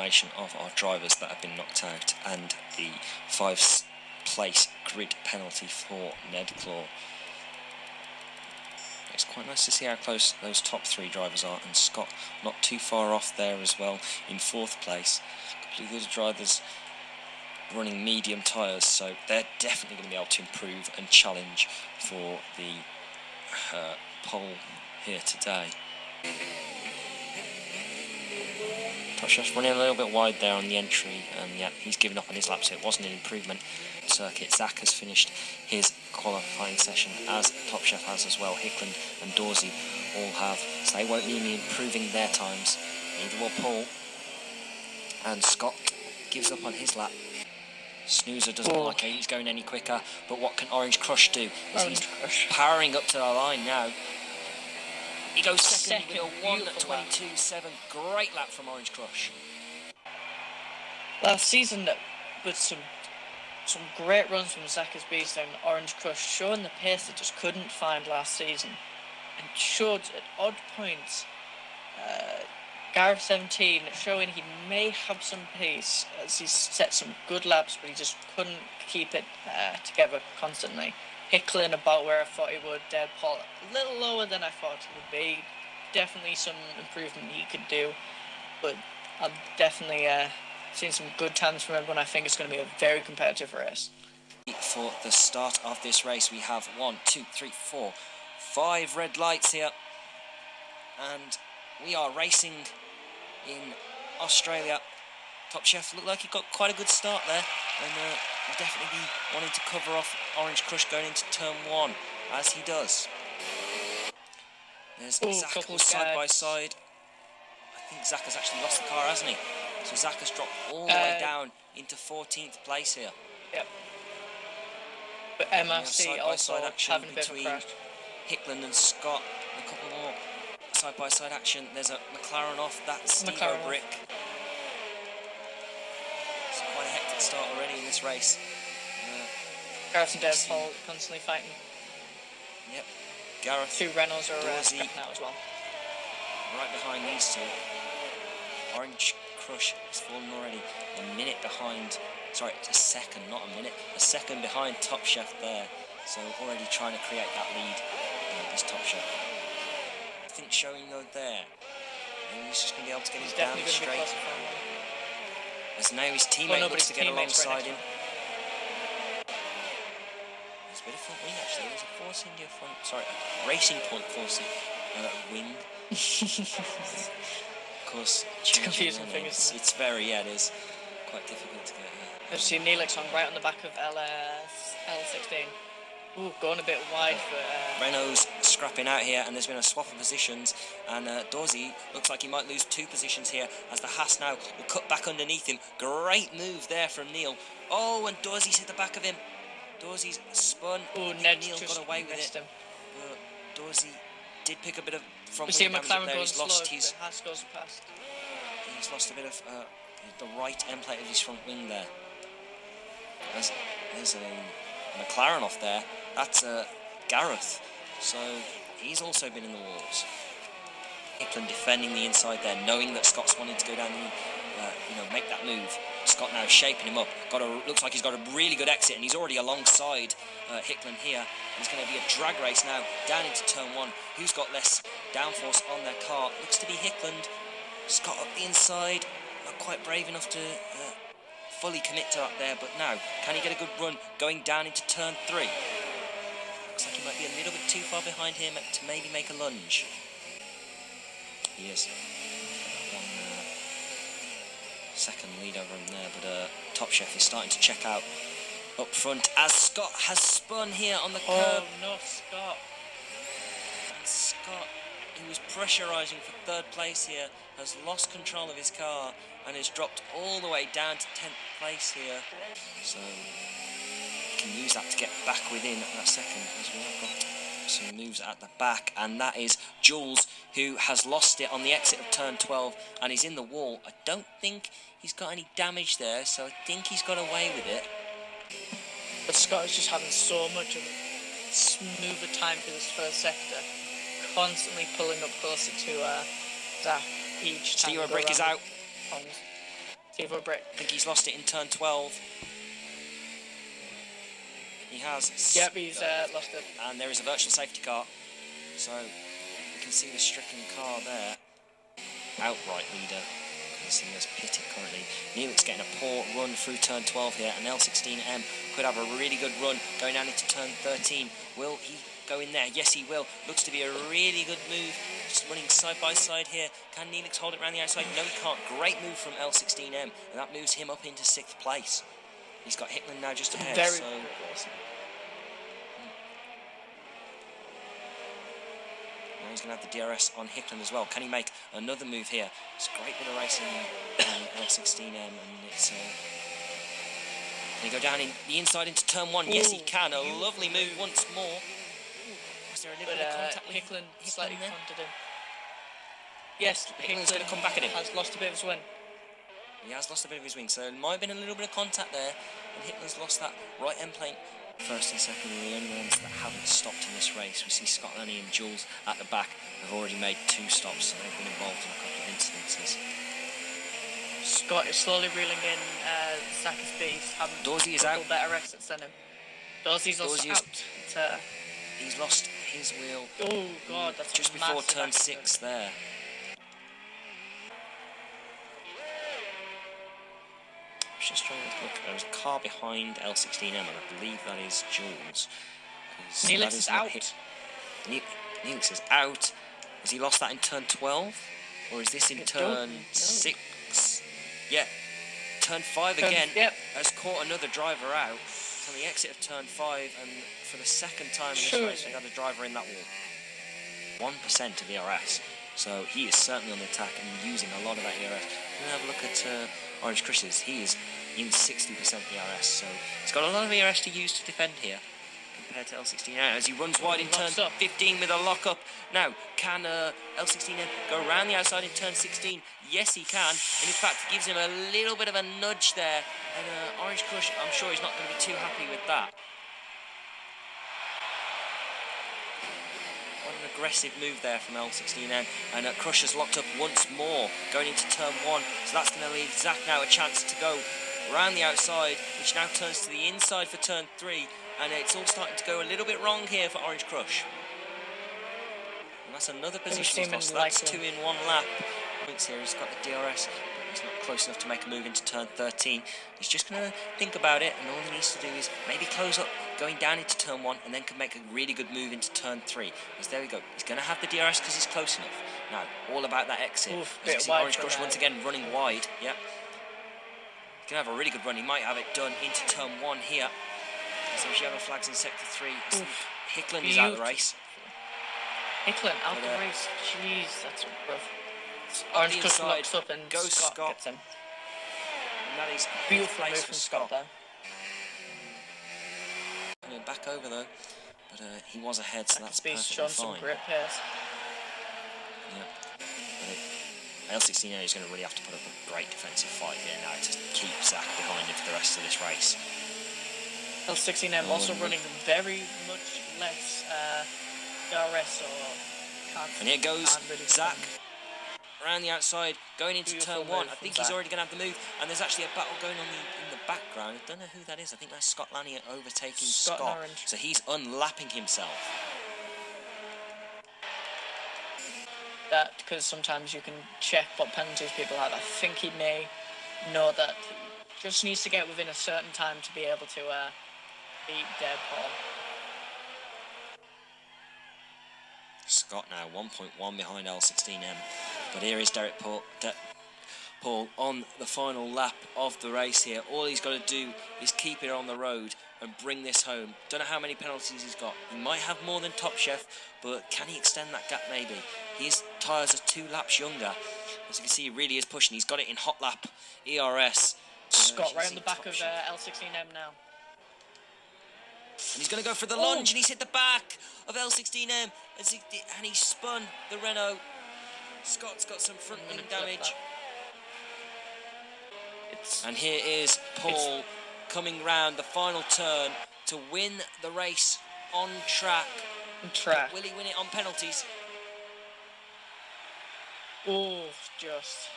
formation of our drivers that have been knocked out, and the 5th place grid penalty for Ned Claw. It's quite nice to see how close those top 3 drivers are, and Scott not too far off there as well in 4th place. A couple of good drivers running medium tyres, so they're definitely going to be able to improve and challenge for the pole here today. Top Chef's running a little bit wide there on the entry, and yeah, he's given up on his lap, so it wasn't an improvement circuit. Zach has finished his qualifying session, as Top Chef has as well. Hickland and Dorsey all have, so they won't be improving their times. Neither will Paul. And Scott gives up on his lap. Snoozer doesn't like it, he's going any quicker, but what can Orange Crush do? He's powering up to the line now. He goes second with a 1:22.7. Great lap from Orange Crush. Last season, with some great runs from Zach's Beast and Orange Crush, showing the pace they just couldn't find last season, and showed at odd points. Gareth 17 showing he may have some pace as he's set some good laps, but he just couldn't keep it together constantly. Hickling about where I thought he would. Dead Paul a little lower than I thought he would be. Definitely some improvement he could do, but I've definitely seen some good times from everyone. I think it's going to be a very competitive race. For the start of this race, we have 1, 2, 3, 4, 5 red lights here, and we are racing in Australia. Top Chef looked like he got quite a good start there, and will definitely be wanting to cover off Orange Crush going into turn 1, as he does. There's Zach side by side. I think Zach has actually lost the car, hasn't he? So Zach has dropped all the way down into 14th place here. Yep. But MRC also having a bit of a crash. Hickland and Scott, a couple more side-by-side action. There's a McLaren off, that's Steve O'Brick. It's quite a hectic start already in this race. Gareth and Dev Paul constantly fighting. Yep. Gareth. 2 Reynolds are scrapping out as well. Right behind these 2. Orange Crush has fallen already a minute behind. Sorry, it's a second, not a minute. A second behind Top Chef there. So already trying to create that lead. This Top Chef. I think showing though there. Maybe he's just going to be able to get his down straight. As now his teammate looks to get alongside him. There's a bit of front wing actually. There's a Force India front. Sorry, a Racing Point Force wing. Of course, it's confusing thing, isn't it? It's very, it is quite difficult to get here. I've seen Neelix on right on the back of L16. Ooh, going a bit wide for... Renault's scrapping out here, and there's been a swap of positions, and Dorsey looks like he might lose 2 positions here, as the Haas now will cut back underneath him. Great move there from Neil. Oh, and Dorsey's hit the back of him. Dorsey's spun. Oh, Ned Neil just got away with it. Him. Dorsey did pick a bit of front we see wing McLaren there. He's lost his... Haas goes past. He's lost a bit of the right end plate of his front wing there. There's a McLaren off there. That's Gareth. So he's also been in the walls. Hickland defending the inside there, knowing that Scott's wanting to go down the, make that move. Scott now shaping him up. Looks like he's got a really good exit, and he's already alongside Hickland here. It's going to be a drag race now down into turn 1. Who's got less downforce on their car? Looks to be Hickland. Scott up the inside, not quite brave enough to fully commit to that there, but now, can he get a good run going down into turn 3? Looks like he might be a little bit too far behind him to maybe make a lunge. He is. Got that 1 second lead over him there, but Top Chef is starting to check out up front as Scott has spun here on the curb. Oh, no, Scott. And Scott, who was pressurising for 3rd place here, has lost control of his car and has dropped all the way down to 10th place here. So he can use that to get back within that second, as we have got some moves at the back, and that is Jules, who has lost it on the exit of turn 12 and he's in the wall. I don't think he's got any damage there, so I think he's got away with it. But Scott is just having so much of a smoother time for this first sector, constantly pulling up closer to Zach each time. Zero break is out. See for a break. I think he's lost it in turn 12. He has. Yep, he's lost it. And there is a virtual safety car. So you can see the stricken car there. Outright leader. You can see us pitted currently. Neelix getting a poor run through turn 12 here. And L16M could have a really good run going down into turn 13. Will he go in there? Yes, he will. Looks to be a really good move. Just running side by side here. Can Neelix hold it around the outside? No, he can't. Great move from L16M. And that moves him up into 6th place. He's got Hickman now just ahead. Very so awesome. Now he's going to have the DRS on Hickman as well. Can he make another move here? It's a great bit of racing on L16M, and it's. Can he go down in the inside into turn 1? Yes, he can. A lovely move once more. Was there a little bit of contact with Hickman slightly there? fronted him. Yes, Hickman's going to come back at him. Has lost a bit of his wing. He has lost a bit of his wing, so there might have been a little bit of contact there, and Hickman's lost that right end plate. First and second are the only ones that haven't stopped in this race. We see Scott Lanny and Jules at the back have already made 2 stops, so they've been involved in a couple of incidences. Scott is slowly reeling in Zach's beef. Dorsey is out. Better exits than him. Dorsey's also out. He's lost his wheel. Oh God, that's just before turn 6 there. Just trying to look. There's a car behind L16M, and I believe that is Jules. Neelix is out. Neelix is out. Has he lost that in turn 12? Or is this in turn 6? Yeah. Turn 5 again. Yep. Has caught another driver out. It's on the exit of turn 5, and for the second time in this race, we've got a driver in that wall. 1% of ERS. So he is certainly on the attack and using a lot of that ERS. We're going to have a look at Orange Crush's. He is in 60% ERS, so he's got a lot of ERS to use to defend here compared to L16 as he runs wide in turn 15 with a lock-up. Now, can L16 go around the outside in turn 16? Yes, he can, and in fact, gives him a little bit of a nudge there, and Orange Crush, I'm sure he's not going to be too happy with that. What an aggressive move there from L16M, and Crush has locked up once more going into turn 1, so that's going to leave Zach now a chance to go around the outside, which now turns to the inside for turn 3, and it's all starting to go a little bit wrong here for Orange Crush. And that's another position he's lost. That's 2 in 1 lap. Points here, he's got the DRS, but he's not close enough to make a move into turn 13. He's just going to think about it, and all he needs to do is maybe close up going down into turn 1, and then can make a really good move into turn 3. Because there we go, he's going to have the DRS because he's close enough. Now, all about that exit. As you see Orange Crush once again running wide. Yep. He's going to have a really good run. He might have it done into turn 1 here. So yellow flags in sector 3. Hickman is out of the race. Hickman out the race. Jeez, that's rough. Orange Crush locks up and Scott gets him. And that is beautiful move from Scott there. Back over though, but he was ahead, so that's perfectly shown fine. Some great pace. Yeah. L16 is going to really have to put up a great defensive fight here now to keep Zach behind him for the rest of this race. L16M also running very much less DRS or can't. And here goes really Zach around the outside, going into turn 1. I think he's already going to have the move, and there's actually a battle going on in the background. I don't know who that is. I think that's Scott Lanny overtaking Scott. So he's unlapping himself. That because sometimes you can check what penalties people have. I think he may know that he just needs to get within a certain time to be able to beat Dead Paul. Scott now 1.1 behind L16M, but here is Derek Paul on the final lap of the race here. All he's got to do is keep it on the road and bring this home. Don't know how many penalties he's got. He might have more than Top Chef, but can he extend that gap maybe? His tyres are 2 laps younger. As you can see, he really is pushing. He's got it in hot lap ERS. Scott right on the back of L16M now. And he's going to go for the lunge, and he's hit the back of L16M, and he spun the Renault. Scott's got some front wing damage. And here is Paul coming round the final turn to win the race on track. Will he win it on penalties? Oh, just.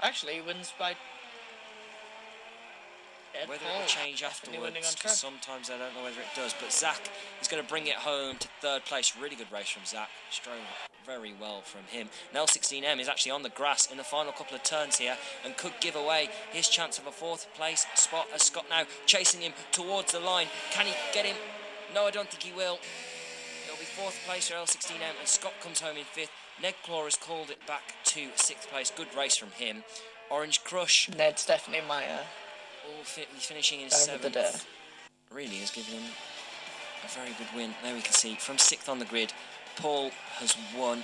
Actually, he wins by whether it will change afterwards, because sometimes I don't know whether it does. But Zach is going to bring it home to third place. Really good race from Zach. Strove very well from him. Now L16M is actually on the grass in the final couple of turns here and could give away his chance of a fourth place spot, as Scott now chasing him towards the line. Can he get him? No, I don't think he will. It'll be fourth place for L16M, and Scott comes home in fifth. Nedclaw has called it back to sixth place. Good race from him. Orange Crush. Ned's definitely my He's finishing in seventh. Really has given him a very good win. There we can see from sixth on the grid, Paul has won.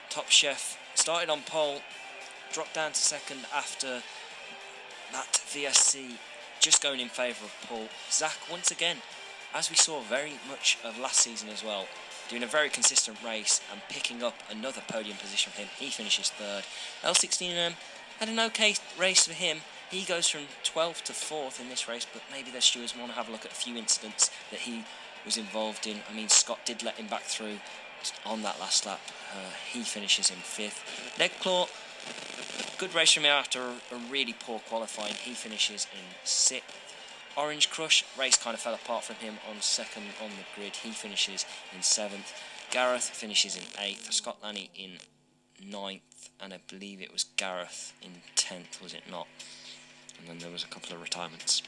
Top Chef started on pole, dropped down to second after that VSC, just going in favour of Paul. Zach, once again, as we saw very much of last season as well, doing a very consistent race and picking up another podium position for him. He finishes third. L16M had an okay race for him. He goes from 12th to 4th in this race, but maybe the stewards want to have a look at a few incidents that he was involved in. I mean, Scott did let him back through on that last lap. He finishes in 5th. Nedclaw, good race from him after a really poor qualifying. He finishes in 6th. Orange Crush, race kind of fell apart from him on second on the grid. He finishes in 7th. Gareth finishes in 8th. Scott Lanny in 9th. And I believe it was Gareth in 10th, was it not? And then there was a couple of retirements.